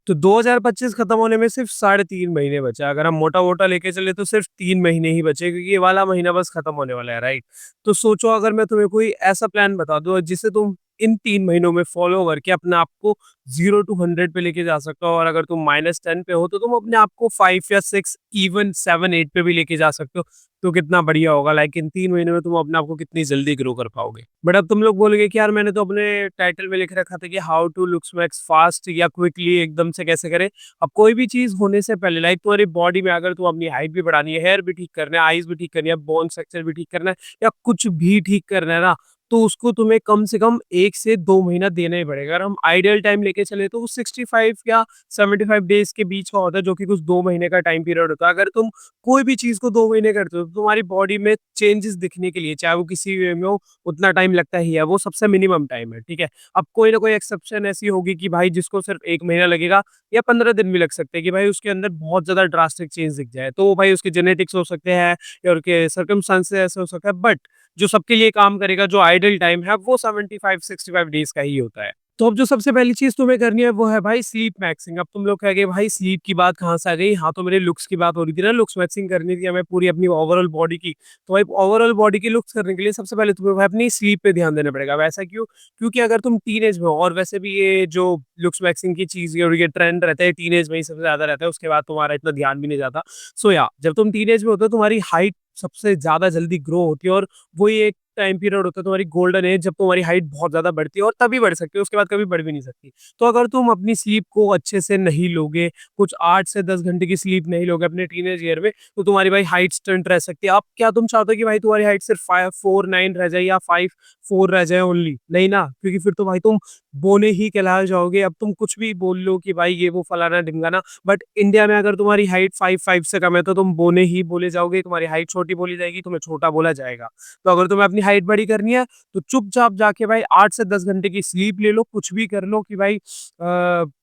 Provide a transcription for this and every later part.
तो 2025 खत्म होने में सिर्फ 3.5 महीने बचे। अगर हम मोटा-वोटा लेके चले तो सिर्फ 3 महीने ही बचे, क्योंकि ये वाला महीना बस खत्म होने वाला है, राइट? तो सोचो, अगर मैं तुम्हें कोई ऐसा प्लान बता दूँ जिसे तुम इन 3 महीनों में फॉलो करके अपने आप को 0 टू 100 पे लेके जा सकते हो, और अगर तुम -10 पे हो तो तुम अपने आप को 5 या 6, इवन 7, 8 पे भी लेके जा सकते हो। तो कितना बढ़िया होगा, लाइक इन 3 महीने में तुम अपने आप को कितनी जल्दी ग्रो कर पाओगे। बट अब तुम लोग बोलोगे कि यार, मैंने तो अपने टाइटल में लिख रखा था कि how to looksmax fast या क्विकली, एकदम से कैसे करें। अब कोई भी चीज़ होने से पहले, लाइक तुम्हारी बॉडी में अगर तुम अपनी हाइट भी बढ़ानी है, हेयर भी ठीक करना है, आईज़ भी ठीक करनी है, बोन स्ट्रक्चर भी ठीक करना है, या कुछ भी ठीक करना है ना, तो उसको तुम्हें कम से कम 1 से 2 महीना देना ही पड़ेगा। अगर हम आइडियल टाइम लेके चले तो वो 65 या 75 डेज़ के बीच का होता है, जो कि कुछ 2 महीने का टाइम पीरियड होता है। अगर तुम कोई भी चीज़ को 2 महीने करते हो, तो तुम्हारी बॉडी में चेंजेस दिखने के लिए, चाहे वो किसी वे में हो, उतना टाइम लगता ही है। वो सबसे मिनिमम टाइम है, ठीक है? अब कोई ना कोई एक्सेप्शन ऐसी होगी कि भाई जिसको सिर्फ 1 महीना लगेगा, या 15 दिन भी लग सकते हैं, कि भाई उसके अंदर बहुत ज़्यादा ड्रास्टिक चेंज दिख जाए। तो वो भाई उसके जेनेटिक्स हो सकते हैं, या उनके सर्कमस्टेंसेस ऐसे हो सकता है, बट जो सबके लिए काम करेगा, जो आइडल टाइम है, वो 75-65 डेज़ का ही होता है। तो अब जो सबसे पहली चीज़ तुम्हें करनी है वो है भाई स्लीप मैक्सिंग। अब तुम लोग कहोगे भाई स्लीप की बात कहाँ से आ गई? हाँ, तो मेरे लुक्स की बात हो रही थी ना, लुक्स मैक्सिंग करनी थी हमें पूरी अपनी ओवरऑल बॉडी की। तो भाई ओवरऑल बॉडी की लुक्स करने के लिए सबसे पहले तुम्हें भाई अपनी स्लीप पे ध्यान देना पड़ेगा। वैसा क्यों? क्योंकि अगर तुम टीनेज में हो, और वैसे भी ये जो लुक्स मैक्सिंग की चीज़ और ये ट्रेंड रहता है टीनेज में ही सबसे ज़्यादा रहता है, उसके बाद तुम्हारा इतना ध्यान भी नहीं जाता। सो या जब तुम टीनेज में होते हो, तुम्हारी हाइट सबसे ज़्यादा जल्दी ग्रो होती है, और वही एक टाइम पीरियड होता है तुम्हारी गोल्डन एज, जब तुम्हारी हाइट बहुत ज़्यादा बढ़ती है, और तभी बढ़ सकती है, उसके बाद कभी बढ़ भी नहीं सकती। तो अगर तुम अपनी स्लीप को अच्छे से नहीं लोगे, कुछ 8 से 10 घंटे की स्लीप नहीं लोगे अपने टीनेज ईयर में, तो तुम्हारी भाई हाइट स्टंट रह सकती है। अब क्या तुम चाहते हो कि भाई तुम्हारी हाइट सिर्फ 5'4'9" रह जाए, या 5'4" रह जाए ओनली? नहीं ना, क्योंकि फिर तो भाई तुम बोने ही कहलाए जाओगे। अब तुम कुछ भी बोल लो कि भाई ये वो फलाना-ढिमकाना, बट इंडिया में अगर तुम्हारी हाइट 5'5" से कम है, तो तुम बोने ही बोले जाओगे, तुम्हारी हाइट छोटी बोली जाएगी, तुम्हें छोटा बोला जाएगा। तो अगर तुम्हें अपनी हाइट बड़ी करनी है, तो चुपचाप जाके भाई 8 से 10 घंटे की स्लीप ले लो, कुछ भी कर लो कि भाई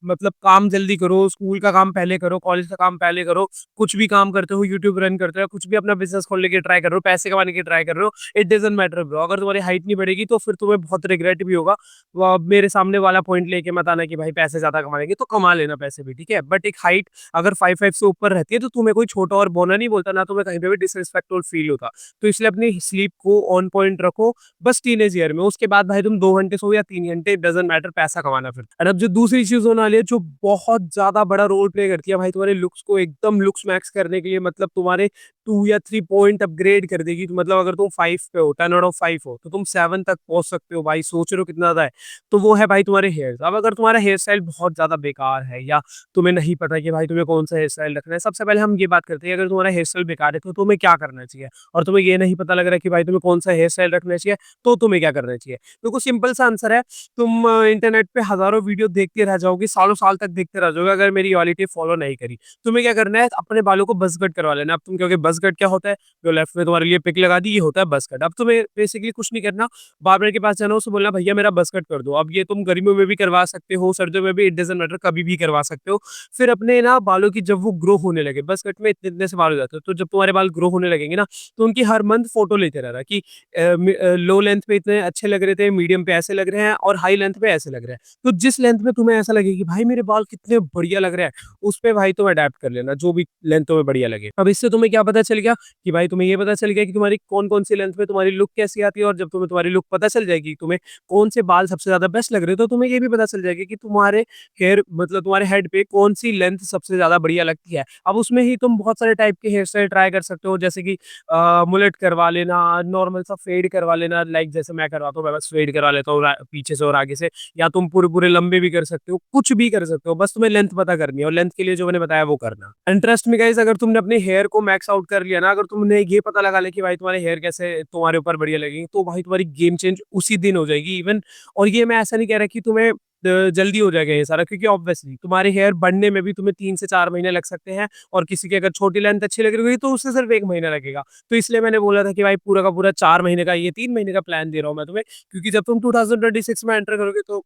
मतलब काम जल्दी करो, स्कूल का काम पहले करो, कॉलेज का काम पहले करो, कुछ भी काम करते हो, यूट्यूब रन करते हो, कुछ भी अपना बिज़नेस खोलने की ट्राई कर रहे हो, पैसे कमाने की ट्राई कर रहे हो, इट डज़न्ट मैटर ब्रो। अगर तुम्हारी हाइट नहीं बढ़ेगी, तो फिर तुम्हें बहुत रिग्रेट भी होगा। मेरे सामने वाला पॉइंट लेके मत आना कि भाई पैसे ज़्यादा कमाएँगे, तो कमा लेना पैसे भी, ठीक है? बट एक हाइट अगर 5'5" से ऊपर रहती है, तो तुम्हें कोई छोटा और बौना नहीं बोलता, ना तुम्हें कहीं पे भी डिसरिस्पेक्टफुल फील होता। तो इसलिए अपनी स्लीप को ऑन पॉइंट रखो, बस टीनेज ईयर में। उसके बाद भाई तुम 2 घंटे सो या 3 घंटे, इट डज़न्ट मैटर, पैसा कमाना फिर। और अब जो दूसरी चीज़ होने वाली है, जो बहुत ज़्यादा बड़ा रोल प्ले करती है भाई तुम्हारे लुक्स को एकदम लुक्स मैक्स करने के लिए, मतलब तुम्हारे 2 या 3 पॉइंट अपग्रेड कर देगी। तो मतलब अगर तुम 5 पे हो, 10 आउट ऑफ 5 हो, तो तुम 7 तक पहुँच सकते हो भाई, सोच रहे हो कितना ज़्यादा है। तो वो है भाई तुम्हारे हेयर्स। अब अगर तुम्हारा हेयर स्टाइल बहुत ज़्यादा बेकार है, या तुम्हें नहीं पता कि भाई तुम्हें कौन-सा हेयर स्टाइल रखना है, सबसे पहले हम ये बात करते हैं, अगर तुम्हारा हेयर स्टाइल बेकार है, तो तुम्हें क्या करना चाहिए? और तुम्हें ये नहीं पता लग रहा है कि भाई तुम्हें कौन-सा हेयर स्टाइल रखना चाहिए, तो तुम्हें क्या करना चाहिए? देखो, सिंपल सा आंसर है, तुम इंटरनेट पे हज़ारों वीडियो देखते रह जाओगे, सालों-साल तक देखते रह जाओगे, अगर मेरी ये वाली टिप फॉलो नहीं करी। तुम्हें क्या करना है, अपने बालों को बज़ कट करवा लेना। अब तुम कहोगे बज़ कट क्या होता है? जो लेफ्ट में तुम्हारे लिए पिक लगा दी, ये होता है बज़ कट। अब तुम्हें बेसिकली कुछ नहीं करना, बार्बर के पास जाना, उससे बोलना भैया मेरा बज़ कट कर दो। अब ये तुम गर्मियों में भी करवा सकते हो, सर्दियों में भी, इट डज़न्ट मैटर, कभी भी करवा सकते हो। फिर अपने ना बालों की जब वो ग्रो होने लगे, बज़ कट में इतने-इतने से बाल हो जाते हैं, तो जब तुम्हारे बाल ग्रो होने लगेंगे ना, तो उनकी हर मंथ फोटो लेते रहना कि लो लेंथ पे इतने अच्छे लग रहे थे, मीडियम पे ऐसे लग रहे हैं, और हाई लेंथ पे ऐसे लग रहे हैं। तो जिस लेंथ में तुम्हें ऐसा लगे कि भाई मेरे बाल कितने बढ़िया लग रहे हैं, उस पे भाई तुम अडैप्ट कर लेना, जो भी लेंथ तुम्हें बढ़िया लगे। अब इससे तुम्हें क्या पता चल गया कि भाई तुम्हें ये पता चल गया कि तुम्हारी कौन-कौन सी लेंथ में तुम्हारी लुक कैसी आती है, और जब तुम्हें तुम्हारी लुक पता चल जाएगी, तुम्हें कौन से बाल सबसे ज़्यादा बेस्ट लग रहे हैं, तो तुम्हें ये भी पता चल जाएगा कि तुम्हारे हेयर, मतलब तुम्हारे हेड पे कौन-सी लेंथ सबसे ज़्यादा बढ़िया लगती है। अब उसमें ही तुम बहुत सारे टाइप के हेयर स्टाइल ट्राई कर सकते हो, जैसे कि मुलेट करवा लेना, नॉर्मल सा फेड करवा लेना, लाइक जैसे मैं करवाता हूँ, मैं बस फेड करवा लेता हूँ पीछे से और आगे से, या तुम पूरे-पूरे लंबे भी कर सकते हो, कुछ भी कर सकते हो, बस तुम्हें लेंथ पता करनी है, और लेंथ के लिए जो मैंने बताया वो करना। एंड ट्रस्ट मी गाइस, अगर तुमने अपने हेयर को मैक्स आउट कर लिया ना, अगर तुमने ये पता लगा लिया कि भाई तुम्हारे हेयर कैसे तुम्हारे ऊपर बढ़िया लगेंगे, तो भाई तुम्हारी गेम चेंज उसी दिन हो जाएगी इवन। और ये मैं ऐसा नहीं कह रहा कि तुम्हें जल्दी हो जाएगा ये सारा, क्योंकि ऑब्वियसली तुम्हारे हेयर बढ़ने में भी तुम्हें 3 से 4 महीने लग सकते हैं, और किसी की अगर छोटी लेंथ अच्छी लग रही होगी, तो उससे सिर्फ 1 महीना लगेगा। तो इसलिए मैंने बोला था कि भाई पूरा का पूरा 4 महीने का, ये 3 महीने का प्लान दे रहा हूँ मैं तुम्हें, क्योंकि जब तुम 2026 में एंटर करोगे, तो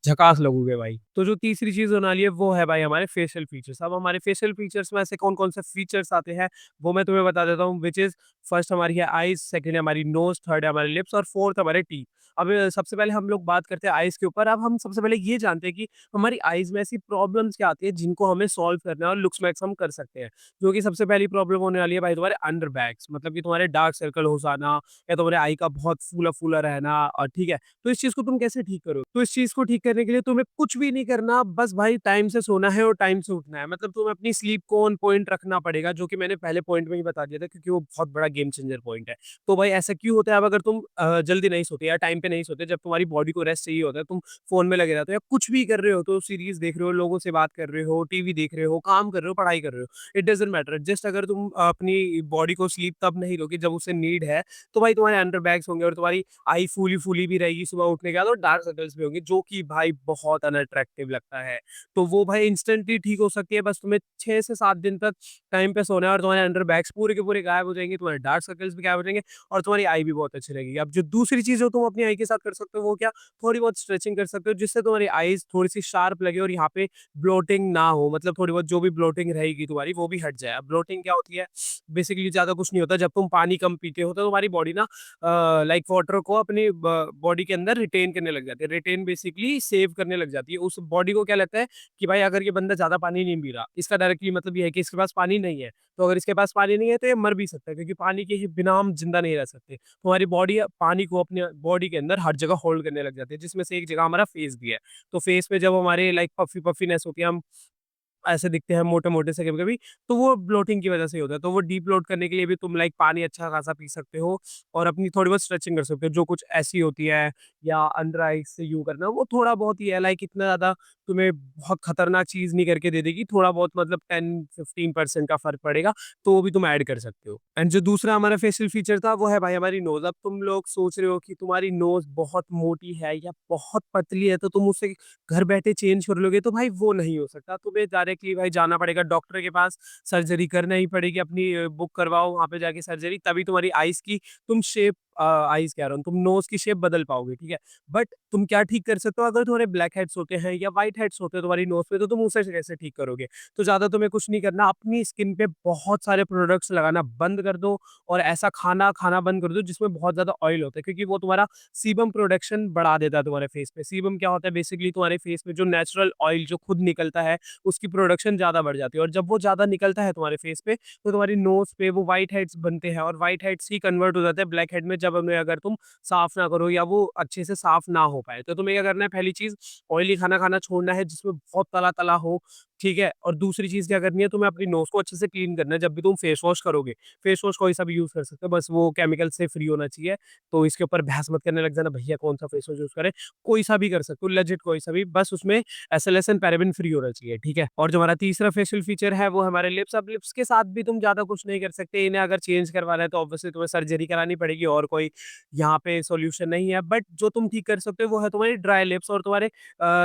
झकास लगोगे भाई। तो जो तीसरी चीज़ होने वाली है वो है भाई हमारे फेशियल फीचर्स। अब हमारे फेशियल फीचर्स में ऐसे कौन-कौन से फीचर्स आते हैं, वो मैं तुम्हें बता देता हूँ व्हिच इज़ फर्स्ट हमारी है आईज़, सेकंड है हमारी नोज़, थर्ड है हमारे लिप्स और फोर्थ हमारे टीथ। अब सबसे पहले हम लोग बात करते हैं आईज़ के ऊपर। अब हम सबसे पहले ये जानते हैं कि हमारी आईज़ में ऐसी प्रॉब्लम्स क्या आती है जिनको हमें सॉल्व करना है और लुक्स मैक्स हम कर सकते हैं। जो कि सबसे पहली प्रॉब्लम होने वाली है भाई तुम्हारे अंडर बैग्स, मतलब कि तुम्हारे डार्क सर्कल हो जाना या तुम्हारे आई का बहुत फूला-फूला रहना और ठीक है। तो इस चीज़ को तुम कैसे ठीक करोगे? तो इस चीज़ को ठीक करने के लिए तुम्हें कुछ भी नहीं करना, बस भाई टाइम से सोना है और टाइम से उठना है। मतलब तुम्हें अपनी स्लीप को ऑन पॉइंट रखना पड़ेगा, जो कि मैंने पहले पॉइंट में ही बता दिया था क्योंकि वो बहुत बड़ा गेम चेंजर पॉइंट है। तो भाई ऐसा क्यों होता है? अब अगर तुम जल्दी नहीं सोते या टाइम पे नहीं सोते, जब तुम्हारी बॉडी को रेस्ट चाहिए होता है, तुम फ़ोन में लगे रहते हो या कुछ भी कर रहे हो, तो सीरीज़ देख रहे हो, लोगों से बात कर रहे हो, टीवी देख रहे हो, काम कर रहे हो, पढ़ाई कर रहे हो, इट डज़न्ट मैटर। जस्ट अगर तुम अपनी बॉडी को स्लीप तब नहीं दोगे जब उसे नीड है, तो भाई तुम्हारे अंडर बैग्स होंगे और तुम्हारी आई फूली-फूली भी रहेगी सुबह उठने के बाद और डार्क सर्कल्स भी होंगे, जो कि भाई बहुत अनअट्रैक्टिव लगता है। तो वो भाई इंस्टेंटली ठीक हो सकती है, बस तुम्हें 6 से 7 दिन तक टाइम पे सोना है और तुम्हारे अंडर बैग्स पूरे के पूरे गायब हो जाएँगे, तुम्हारे डार्क सर्कल्स भी गायब हो जाएँगे और तुम्हारी आई भी बहुत अच्छी लगेगी। अब जो दूसरी चीज़ जो तुम अपनी आई के साथ कर सकते हो वो क्या? थोड़ी बहुत स्ट्रेचिंग कर सकते हो जिससे तुम्हारी आईज़ थोड़ी-सी शार्प लगे और यहाँ पे ब्लोटिंग ना हो, मतलब थोड़ी बहुत जो भी ब्लोटिंग रहेगी तुम्हारी वो भी हट जाए। अब ब्लोटिंग क्या होती है? बेसिकली ज़्यादा कुछ नहीं होता, जब तुम पानी कम पीते हो तो तुम्हारी बॉडी ना लाइक वाटर को अपनी बॉडी के अंदर रिटेन करने लग जाती है। रिटेन बेसिकली सेव करने लग जाती है। उस बॉडी को क्या लगता है कि भाई अगर ये बंदा ज़्यादा पानी नहीं पी रहा, इसका डायरेक्टली मतलब ये है कि इसके पास पानी नहीं है। तो अगर इसके पास पानी नहीं है तो ये मर भी सकता है क्योंकि पानी के ही बिना हम ज़िंदा नहीं रह सकते। तो हमारी बॉडी पानी को अपने बॉडी के अंदर हर जगह होल्ड करने लग जाती है, जिसमें से एक जगह हमारा फेस भी है। तो फेस पे जब हमारे लाइक पफीनेस होती है, हम ऐसे दिखते हैं मोटे-मोटे से कभी-कभी, तो वो ब्लोटिंग की वज़ह से ही होता है। तो वो डीब्लोट करने के लिए भी तुम लाइक पानी अच्छा खासा पी सकते हो और अपनी थोड़ी बहुत स्ट्रेचिंग कर सकते हो, जो कुछ ऐसी होती है या अंडर आइज़ से यूँ करना, वो थोड़ा बहुत ही है, लाइक इतना ज़्यादा तुम्हें बहुत खतरनाक चीज़ नहीं करके दे देगी, थोड़ा बहुत मतलब 10-15% का फ़र्क पड़ेगा, तो वो भी तुम ऐड कर सकते हो। एंड जो दूसरा हमारा फेशियल फीचर था, वो है भाई हमारी नोज़। अब तुम लोग सोच रहे हो कि तुम्हारी नोज़ बहुत मोटी है या बहुत पतली है, तो तुम उसे घर बैठे चेंज कर लोगे, तो भाई वो नहीं हो सकता। तुम्हें डायरेक्टली भाई जाना पड़ेगा डॉक्टर के पास, सर्जरी करना ही पड़ेगी, अपनी बुक करवाओ वहाँ पे जाके सर्जरी, तभी तुम्हारी आइज़ की तुम शेप आइज़ कह रहा हूँ, तुम नोज़ की शेप बदल पाओगे, ठीक है? बट तुम क्या ठीक कर सकते हो, अगर तुम्हारे ब्लैक हेड्स होते हैं या व्हाइट हेड्स होते हैं तुम्हारी नोज़ पे, तो तुम उसे कैसे ठीक करोगे? तो ज़्यादा तुम्हें कुछ नहीं करना, अपनी स्किन पे बहुत सारे प्रोडक्ट्स लगाना बंद कर दो और ऐसा खाना खाना बंद कर दो जिसमें बहुत ज़्यादा ऑयल होता है, क्योंकि वो तुम्हारा सीबम प्रोडक्शन बढ़ा देता है तुम्हारे फेस पे। सीबम क्या होता है? बेसिकली तुम्हारे फेस में जो नेचुरल ऑयल जो खुद निकलता है, उसकी प्रोडक्शन ज़्यादा बढ़ जाती है और जब वो ज़्यादा निकलता है तुम्हारे फेस पे, तो तुम्हारी नोज़ पे वो व्हाइट हेड्स बनते हैं और व्हाइट हेड्स ही कन्वर्ट हो जाते हैं ब्लैक हेड में, जब उन्हें अगर तुम साफ ना करो या वो अच्छे से साफ ना हो पाए। तो तुम्हें क्या करना है? पहली चीज़, ऑयली खाना खाना छोड़ना है जिसमें बहुत तला-तला हो, ठीक है? और दूसरी चीज़ क्या करनी है? तुम्हें अपनी नोज़ को अच्छे से क्लीन करना है जब भी तुम फेस वॉश करोगे। फेस वॉश कोई सा भी यूज़ कर सकते हो, बस वो केमिकल से फ्री होना चाहिए। तो इसके ऊपर बहस मत करने लग जाना, भैया कौन-सा फेस वॉश यूज़ करें? कोई सा भी कर सकते हो, लेजिट कोई सा भी, बस उसमें एसएलएस एंड पैराबेन फ्री होना चाहिए, ठीक है? और जो हमारा तीसरा फेशियल फीचर है वो हमारे लिप्स। अब लिप्स के साथ भी तुम ज़्यादा कुछ नहीं कर सकते, इन्हें अगर चेंज करवाना है तो ऑब्वियसली तुम्हें सर्जरी करानी पड़ेगी और कोई यहाँ पे सॉल्यूशन नहीं है। बट जो तुम ठीक कर सकते हो वो है तुम्हारी ड्राई लिप्स और तुम्हारे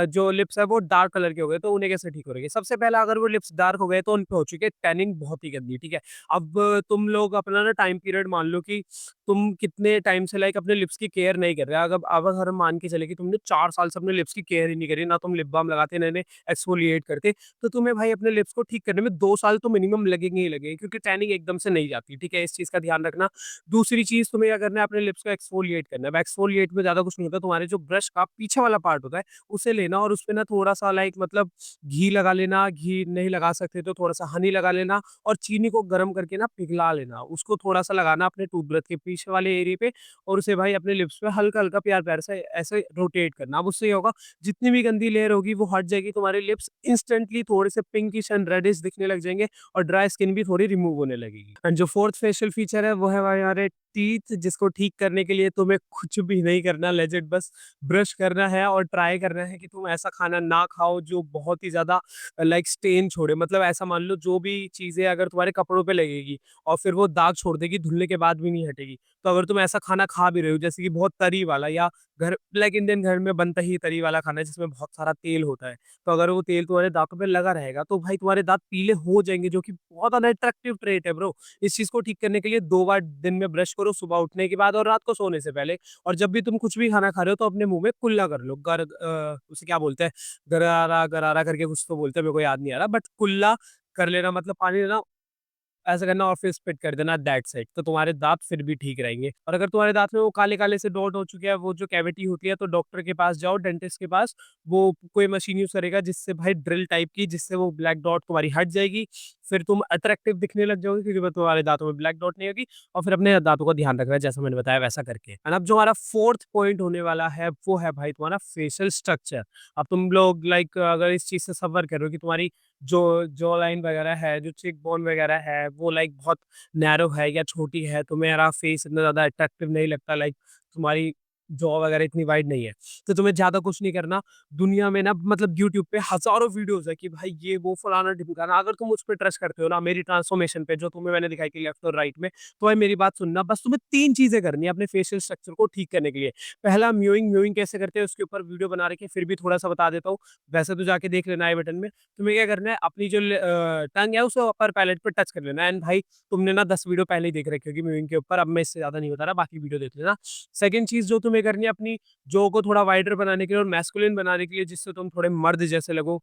जो लिप्स है वो डार्क कलर के हो गए, तो उन्हें कैसे ठीक करोगे? सबसे पहला, अगर वो लिप्स डार्क हो गए तो उन पे हो चुकी है टैनिंग बहुत ही गंदी, ठीक है? अब तुम लोग अपना ना टाइम पीरियड मान लो कि तुम कितने टाइम से लाइक अपने लिप्स की केयर नहीं कर रहे। अगर हम मान के चले कि तुमने 4 साल से अपने लिप्स की केयर ही नहीं करी, ना तुम लिप बाम लगाते, ना इन्हें एक्सफोलिएट करते, तो तुम्हें भाई अपने लिप्स को ठीक करने में 2 साल तो मिनिमम लगेंगे ही लगेंगे, क्योंकि टैनिंग एकदम से नहीं जाती, ठीक है? इस चीज़ का ध्यान रखना। दूसरी चीज़, तुम्हें क्या करना है? अपने लिप्स को एक्सफोलिएट करना है। अब एक्सफोलिएट में ज़्यादा कुछ नहीं होता, तुम्हारे जो ब्रश का पीछे वाला पार्ट होता है, उसे लेना और उसपे ना थोड़ा-सा लाइक मतलब घी लगा लेना, घी नहीं लगा सकते तो थोड़ा-सा हनी लगा लेना और चीनी को गरम करके ना पिघला लेना। उसको थोड़ा-सा लगाना अपने टूथब्रश के पीछे वाले एरिया पे और उसे भाई अपने लिप्स पे हल्का-हल्का प्यार-प्यार से ऐसे रोटेट करना। अब उससे ये होगा, जितनी भी गंदी लेयर होगी वो हट जाएगी, तुम्हारे लिप्स इंस्टेंटली थोड़े से पिंकिश एंड रेडिश दिखने लग जाएँगे और ड्राई स्किन भी थोड़ी रिमूव होने लगेगी। एंड जो फोर्थ फेशियल फीचर है वो है भाई हमारे टीथ, जिसको ठीक करने के लिए तुम्हें कुछ भी नहीं करना, लेजिट बस ब्रश करना है और ट्राई करना है कि तुम ऐसा खाना ना खाओ जो बहुत ही ज़्यादा लाइक स्टेन छोड़े। मतलब ऐसा मान लो, जो भी चीज़ें अगर तुम्हारे कपड़ों पे लगेगी और फिर वो दाग छोड़ देगी, धुलने के बाद भी नहीं हटेगी। तो अगर तुम ऐसा खाना खा भी रहे हो जैसे कि बहुत तरी वाला या घर लाइक इंडियन घर में बनता ही तरी वाला खाना है जिसमें बहुत सारा तेल होता है। तो अगर वो तेल तुम्हारे दाँतों पे लगा रहेगा तो भाई तुम्हारे दाँत पीले हो जाएँगे, जो कि बहुत अनअट्रैक्टिव ट्रेट है ब्रो। इस चीज़ को ठीक करने के लिए 2 बार दिन में ब्रश करो। करो सुबह उठने के बाद और रात को सोने से पहले। और जब भी तुम कुछ भी खाना खा रहे हो तो अपने मुँह में कुल्ला कर लो। उसे क्या बोलते हैं? गरारा गरारा करके कुछ तो बोलते हैं, मेरे को याद नहीं आ रहा, बट कुल्ला कर लेना, मतलब पानी लेना, ऐसा करना और फिर स्पिट कर देना, दैट्स इट। तो तुम्हारे दाँत फिर भी ठीक रहेंगे। और अगर तुम्हारे दाँत में वो काले-काले से डॉट हो चुके हैं, वो जो कैविटी होती है, तो डॉक्टर के पास जाओ, डेंटिस्ट के पास। वो कोई मशीन यूज़ करेगा जिससे भाई ड्रिल टाइप की, जिससे वो ब्लैक डॉट तुम्हारी हट जाएगी। फिर तुम अट्रैक्टिव दिखने लग जाओगे क्योंकि वो तुम्हारे दाँतों में ब्लैक डॉट नहीं होगी। और फिर अपने दाँतों का ध्यान रखना है जैसा मैंने बताया वैसा करके। एंड अब जो हमारा 4th पॉइंट होने वाला है, वो है भाई तुम्हारा फेशियल स्ट्रक्चर। अब तुम लोग लाइक अगर इस चीज़ से सफ़र कर रहे हो कि तुम्हारी जो जॉ लाइन वगैरह है, जो चीक बोन वगैरह है, वो लाइक बहुत नैरो है या छोटी है, तुम्हें फेस इतना ज़्यादा अट्रैक्टिव नहीं लगता, लाइक तुम्हारी जॉ वगैरह इतनी वाइड नहीं है, तो तुम्हें ज़्यादा कुछ नहीं करना। दुनिया में ना मतलब यूट्यूब पे हज़ारों वीडियोज़ है कि भाई ये वो फलाना-ढिमकाना, अगर तुम उस पे ट्रस्ट करते हो ना, मेरी ट्रांसफॉर्मेशन पे जो तुम्हें मैंने दिखाई कि लेफ्ट और राइट में, तो भाई मेरी बात सुनना, बस तुम्हें 3 चीज़ें करनी है अपने फेशियल स्ट्रक्चर को ठीक करने के लिए। पहला म्यूइंग, म्यूइंग कैसे करते हैं उसके ऊपर वीडियो बना रखी है, फिर भी थोड़ा-सा बता देता हूँ, वैसे तो जाके देख लेना आई बटन में। तुम्हें क्या करना है, अपनी जो टंग है उसे अपर पैलेट पे टच कर लेना है। एंड भाई तुमने ना 10 वीडियो पहले ही देख रखी होगी म्यूइंग के ऊपर, अब मैं इससे ज़्यादा नहीं बता रहा, बाकी वीडियो देख लेना। सेकंड चीज़ जो तुम्हें करनी है अपनी जॉ को थोड़ा वाइडर बनाने के लिए और मैस्कुलिन बनाने के लिए, जिससे तुम थोड़े मर्द जैसे लगो,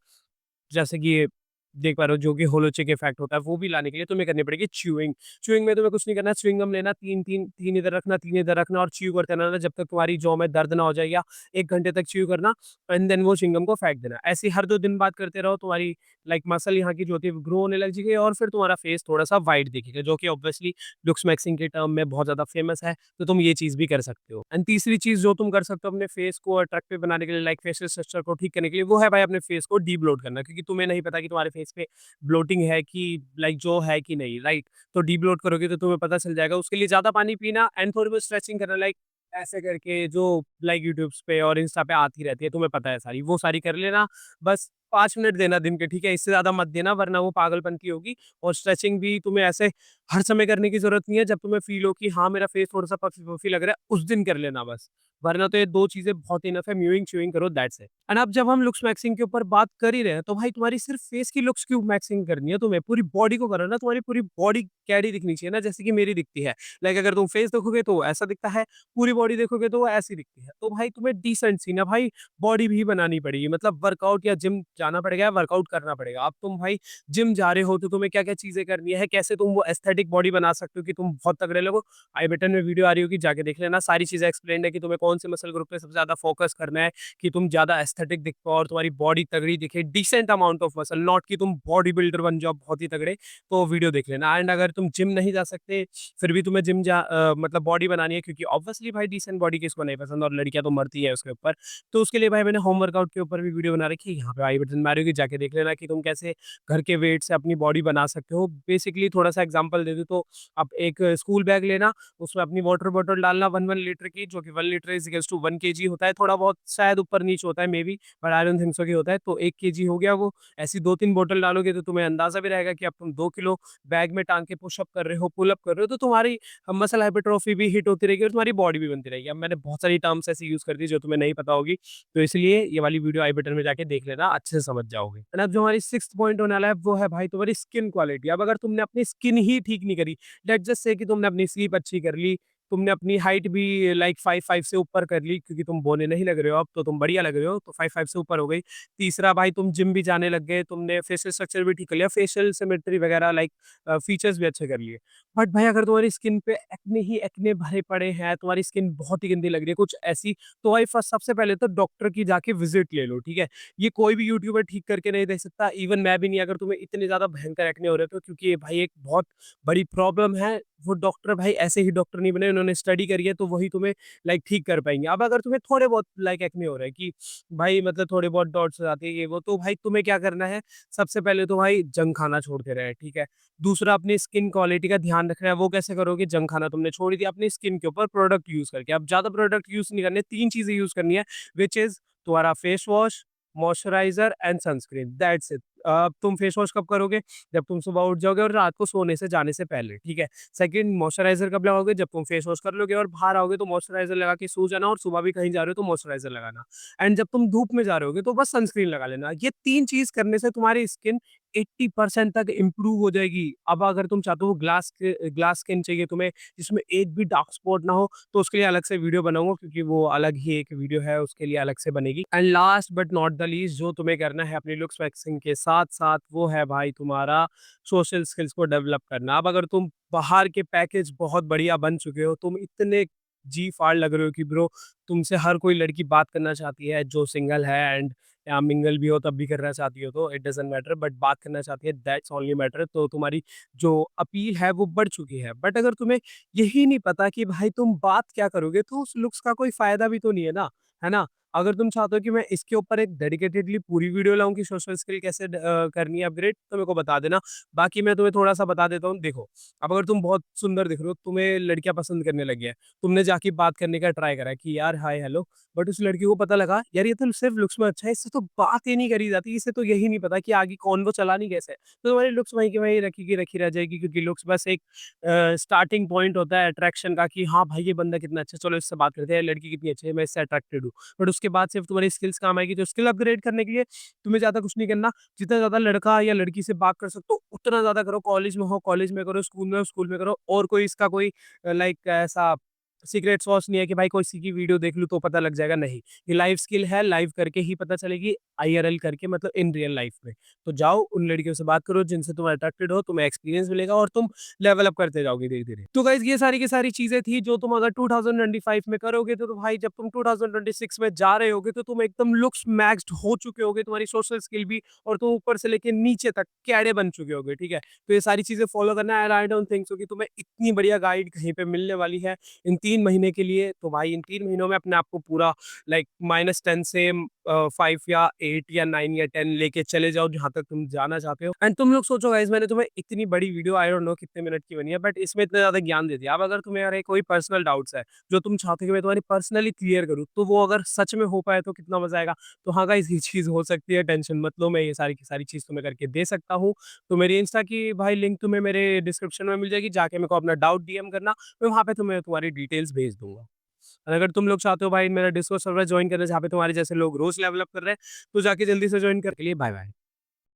जैसे कि ये देख पा रहे हो जो कि होलोचिक इफेक्ट होता है, वो भी लाने के लिए तुम्हें करनी पड़ेगी च्यूइंग। च्यूइंग में तुम्हें कुछ नहीं करना, च्युइंग गम लेना, 3 इधर रखना, 3 इधर रखना और च्यू करते रहना जब तक तुम्हारी जॉ में दर्द ना हो जाए, या 1 घंटे तक च्यू करना, एंड देन वो च्युइंग गम को फेंक देना। ऐसे ही हर 2 दिन बाद करते रहो, तुम्हारी लाइक मसल यहाँ की जो होती है ग्रो होने लग जाएगी और फिर तुम्हारा फेस थोड़ा-सा वाइड दिखेगा, जो कि ऑब्वियसली लुक्स मैक्सिंग के टर्म में बहुत ज़्यादा फेमस है, तो तुम ये चीज़ भी कर सकते हो। एंड तीसरी चीज़ जो तुम कर सकते हो अपने फेस को अट्रैक्टिव बनाने के लिए, लाइक फेशियल स्ट्रक्चर को ठीक करने के लिए, वो है भाई अपने फेस को डीब्लोट करना, क्योंकि तुम्हें नहीं पता कि तुम्हारे फेस पे ब्लोटिंग है कि लाइक जो है कि नहीं, राइट? तो डीब्लोट करोगे तो तुम्हें पता चल जाएगा। उसके लिए ज़्यादा पानी पीना एंड थोड़ी बहुत स्ट्रेचिंग करना, लाइक ऐसे करके जो लाइक यूट्यूब्स पे और इंस्टा पे आती रहती है, तुम्हें पता है सारी, वो सारी कर लेना। बस 5 मिनट देना दिन के, ठीक है? इससे ज़्यादा मत देना वरना वो पागलपन की होगी। और स्ट्रेचिंग भी तुम्हें ऐसे हर समय करने की ज़रूरत नहीं है, जब तुम्हें फ़ील हो कि हाँ, मेरा फेस थोड़ा-सा पफी-पफी लग रहा है, उस दिन कर लेना बस। वरना तो ये 2 चीज़ें बहुत इनफ है, म्यूइंग, च्यूइंग करो, दैट्स इट। एंड अब जब हम लुक्स मैक्सिंग के ऊपर बात कर ही रहे हैं, तो भाई तुम्हारी सिर्फ फेस की लुक्स क्यों मैक्सिंग करनी है तुम्हें? पूरी बॉडी को करो ना, तुम्हारी पूरी बॉडी कैडी दिखनी चाहिए ना, जैसे कि मेरी दिखती है। लाइक अगर तुम फेस देखोगे तो वो ऐसा दिखता है, पूरी बॉडी देखोगे तो वो ऐसी दिखती है। तो भाई तुम्हें डिसेंट सी ना भाई बॉडी भी बनानी पड़ेगी, मतलब वर्कआउट या जिम जाना पड़ेगा, वर्कआउट करना पड़ेगा। अब तुम भाई जिम जा रहे हो तो तुम्हें क्या-क्या चीज़ें करनी है, कैसे तुम वो एस्थेटिक बॉडी बना सकते हो कि तुम बहुत तगड़े लगो। आई बटन में वीडियो आ रही होगी, जाके देख लेना, सारी चीज़ें एक्सप्लेन्ड है कि तुम्हें कौन से मसल ग्रुप पे सबसे ज़्यादा फोकस करना है, कि तुम ज़्यादा एस्थेटिक दिख पाओ और तुम्हारी बॉडी तगड़ी दिखे, decent amount of muscle, not कि तुम बॉडी बिल्डर बन जाओ बहुत ही तगड़े, तो वीडियो देख लेना। एंड अगर तुम जिम नहीं जा सकते, फिर भी तुम्हें मतलब बॉडी बनानी है, क्योंकि ऑब्वियसली भाई डिसेंट बॉडी किसको नहीं पसंद, और लड़कियाँ तो मरती हैं उसके ऊपर। तो उसके लिए भाई मैंने होम वर्कआउट के ऊपर भी वीडियो बना रखी है, यहाँ पे आई बटन में आ रही होगी, जाके देख लेना कि तुम कैसे घर के वेट से अपनी बॉडी बना सकते हो। बेसिकली थोड़ा-सा एग्जांपल दे दूँ तो आप एक स्कूल बैग लेना, उसमें अपनी वाटर बॉटल डालना 1 लीटर की, जो कि 1 litre is equals to 1 KG होता है, थोड़ा बहुत शायद ऊपर-नीचे होता है maybe, but I don't think so कि होता है, तो 1 केजी हो गया वो। ऐसी 2-3 बॉटल डालोगे तो तुम्हें अंदाज़ा भी रहेगा कि अब तुम 2 किलो बैग में टाँग के पुशअप कर रहे हो, पुल अप कर रहे हो, तो तुम्हारी मसल हाइपरट्रॉफी भी हिट होती रहेगी और तुम्हारी बॉडी भी बनती रहेगी। अब मैंने बहुत सारी टर्म्स ऐसी यूज़ कर दी जो तुम्हें नहीं पता होगी, तो इसलिए ये वाली वीडियो आई बटन में जाके देख लेना, अच्छे से समझ जाओगे। एंड अब जो हमारी 6th पॉइंट होने वाला है, वो है भाई तुम्हारी स्किन क्वालिटी। अब अगर तुमने अपनी स्किन ही ठीक नहीं करी, लेट्स जस्ट से कि तुमने अपनी स्लीप अच्छी कर ली, तुमने अपनी हाइट भी लाइक 5'5" से ऊपर कर ली, क्योंकि तुम बौने नहीं लग रहे हो अब, तो तुम बढ़िया लग रहे हो, तो 5'5" से ऊपर हो गई। तीसरा भाई तुम जिम भी जाने लग गए, तुमने फेशियल स्ट्रक्चर भी ठीक कर लिया, फेशियल सिमेट्री वगैरह लाइक फीचर्स भी अच्छे कर लिए। बट भाई अगर तुम्हारी स्किन पे एक्ने ही एक्ने भरे पड़े हैं, तुम्हारी स्किन बहुत ही गंदी लग रही है, कुछ ऐसी, तो भाई फर्स्ट सबसे पहले तो डॉक्टर की जाके विजिट ले लो, ठीक है? ये कोई भी यूट्यूबर ठीक करके नहीं दे सकता, इवन मैं भी नहीं, अगर तुम्हें इतने ज़्यादा भयंकर एक्ने हो रहे हो तो, क्योंकि ये भाई एक बहुत बड़ी प्रॉब्लम है। वो डॉक्टर भाई ऐसे ही डॉक्टर नहीं बने, उन्होंने स्टडी करी है, तो वही तुम्हें लाइक ठीक कर पाएँगे। अब अगर तुम्हें थोड़े बहुत लाइक एक्ने हो रहे हैं कि भाई मतलब थोड़े बहुत डॉट्स हो जाते हैं ये वो, तो भाई तुम्हें क्या करना है, सबसे पहले तो भाई जंक खाना छोड़ के रहे, ठीक है? दूसरा अपनी स्किन क्वालिटी का ध्यान रखना है, वो कैसे करोगे? जंक खाना तुमने छोड़ दिया, अपनी स्किन के ऊपर प्रोडक्ट यूज़ करके। अब ज़्यादा प्रोडक्ट यूज़ नहीं करने, 3 चीज़ें यूज़ करनी है, व्हिच इज़ तुम्हारा face wash, moisturiser and sunscreen, that's it. तुम फेस वॉश कब करोगे? जब तुम सुबह उठ जाओगे और रात को सोने से जाने से पहले, ठीक है? सेकंड मॉइस्चराइज़र कब लगाओगे? जब तुम फेस वॉश कर लोगे और बाहर आओगे तो मॉइस्चराइज़र लगा के सो जाना और सुबह भी कहीं जा रहे हो तो मॉइस्चराइज़र लगाना। एंड जब तुम धूप में जा रहे होगे तो बस सनस्क्रीन लगा लेना। ये 3 चीज़ करने से तुम्हारी स्किन 80% तक इम्प्रूव हो जाएगी। अब अगर तुम चाहते हो ग्लास स्किन चाहिए तुम्हें जिसमें एक भी डार्क स्पॉट ना हो, तो उसके लिए अलग से वीडियो बनाऊँगा क्योंकि वो अलग ही एक वीडियो है, उसके लिए अलग से बनेगी। And last but not the least जो तुम्हें करना है अपनी लुक्स वैक्सिंग के साथ-साथ वो है भाई तुम्हारा सोशल स्किल्स को डेवलप करना। अब अगर तुम बाहर के पैकेज बहुत बढ़िया बन चुके हो, तुम इतने जी फाड़ लग रहे हो कि ब्रो तुमसे हर कोई लड़की बात करना चाहती है जो सिंगल है एंड या मिंगल भी हो तब भी करना चाहती हो तो इट डज़न्ट मैटर बट बात करना चाहती है दैट्स ओनली मैटर तो तुम्हारी जो अपील है वो बढ़ चुकी है। बट अगर तुम्हें यही नहीं पता कि भाई तुम बात क्या करोगे तो उस लुक्स का कोई फ़ायदा भी तो नहीं है ना, है ना? अगर तुम चाहते हो कि मैं इसके ऊपर एक डेडिकेटेडली पूरी वीडियो लाऊँ कि सोशल स्किल कैसे करनी है अपग्रेड तो मेरे को बता देना। बाकी मैं तुम्हें थोड़ा-सा बता देता हूँ, देखो, अब अगर तुम बहुत सुंदर दिख रहे हो, तुम्हें लड़कियाँ पसंद करने लगी हैं, तुमने जाके बात करने का ट्राई करा कि यार हाय हेलो बट उस लड़की को पता लगा यार ये तो सिर्फ लुक्स में अच्छा है, इससे तो बात ही नहीं करी जाती, इसे तो यही नहीं पता कि आगे कौन वो चलानी कैसे है। तो तुम्हारी लुक्स वहीं की वहीं रखी की रखी रह जाएगी क्योंकि लुक्स बस एक स्टार्टिंग पॉइंट होता है अट्रैक्शन का कि हाँ भाई ये बंदा कितना अच्छा है, चलो इससे बात करते हैं, लड़की कितनी अच्छी है, मैं इससे अट्रैक्टेड हूँ। बट उसके बाद सिर्फ तुम्हारी स्किल्स काम आएगी, तो स्किल अपग्रेड करने के लिए तुम्हें ज़्यादा कुछ नहीं करना, जितना ज़्यादा लड़का या लड़की से बात कर सकते हो, उतना ज़्यादा करो। कॉलेज में हो, कॉलेज में करो, स्कूल में हो, स्कूल में करो और कोई इसका कोई लाइक ऐसा सीक्रेट सॉस नहीं है कि भाई किसी की वीडियो देख लूँ तो पता लग जाएगा, नहीं। ये लाइव स्किल है, लाइव करके ही पता चलेगी, आईआरएल करके मतलब इन रियल लाइफ में। तो जाओ उन लड़कियों से बात करो जिनसे तुम अट्रैक्टेड हो, तुम्हें एक्सपीरियंस मिलेगा और तुम लेवल अप करते जाओगे धीरे-धीरे। तो गाइज़ ये सारी की सारी चीज़ें थी जो तुम अगर 2025 में करोगे तो भाई जब तुम 2026 में जा रहे होगे तो तुम एकदम लुक्स मैक्स्ड हो चुके होगे, तुम्हारी सोशल स्किल भी और तुम ऊपर से लेके नीचे तक कैडे बन चुके होगे, ठीक है? तो ये सारी चीज़ें फॉलो करना है and I don't think so कि तुम्हें इतनी बढ़िया गाइड कहीं पे मिलने वाली है इन 3 महीने के लिए। तो भाई इन 3 महीनों में अपने आप को पूरा लाइक -10 से 5 या 8 या 9 या 10 लेके चले जाओ जहाँ तक तुम जाना चाहते हो। एंड तुम लोग सोचो गाइस मैंने तुम्हें इतनी बड़ी वीडियो आई डोंट नो कितने मिनट की बनी है बट इसमें इतना ज़्यादा ज्ञान दे दिया। अब अगर तुम्हें अरे कोई पर्सनल डाउट्स है जो तुम चाहते हो कि मैं तुम्हारी पर्सनली क्लियर करूँ, तो वो अगर सच में हो पाए तो कितना मज़ा आएगा। तो हाँ गाइस ये चीज़ हो सकती है, टेंशन मत लो, मैं ये सारी की सारी चीज़ तुम्हें करके दे सकता हूँ। तो मेरी इंस्टा की भाई लिंक तुम्हें मेरे डिस्क्रिप्शन में मिल जाएगी, जाके मेरे को अपना डाउट डीएम करना, मैं वहाँ पे तुम्हें तुम्हारी डिटेल्स भेज दूँगा। और अगर तुम लोग चाहते हो भाई मेरा डिस्कॉर्ड सर्वर जॉइन करना जहाँ पे तुम्हारे जैसे लोग रोज़ लेवल अप कर रहे हैं, तो जाके जल्दी से जॉइन कर। के लिए बाय बाय।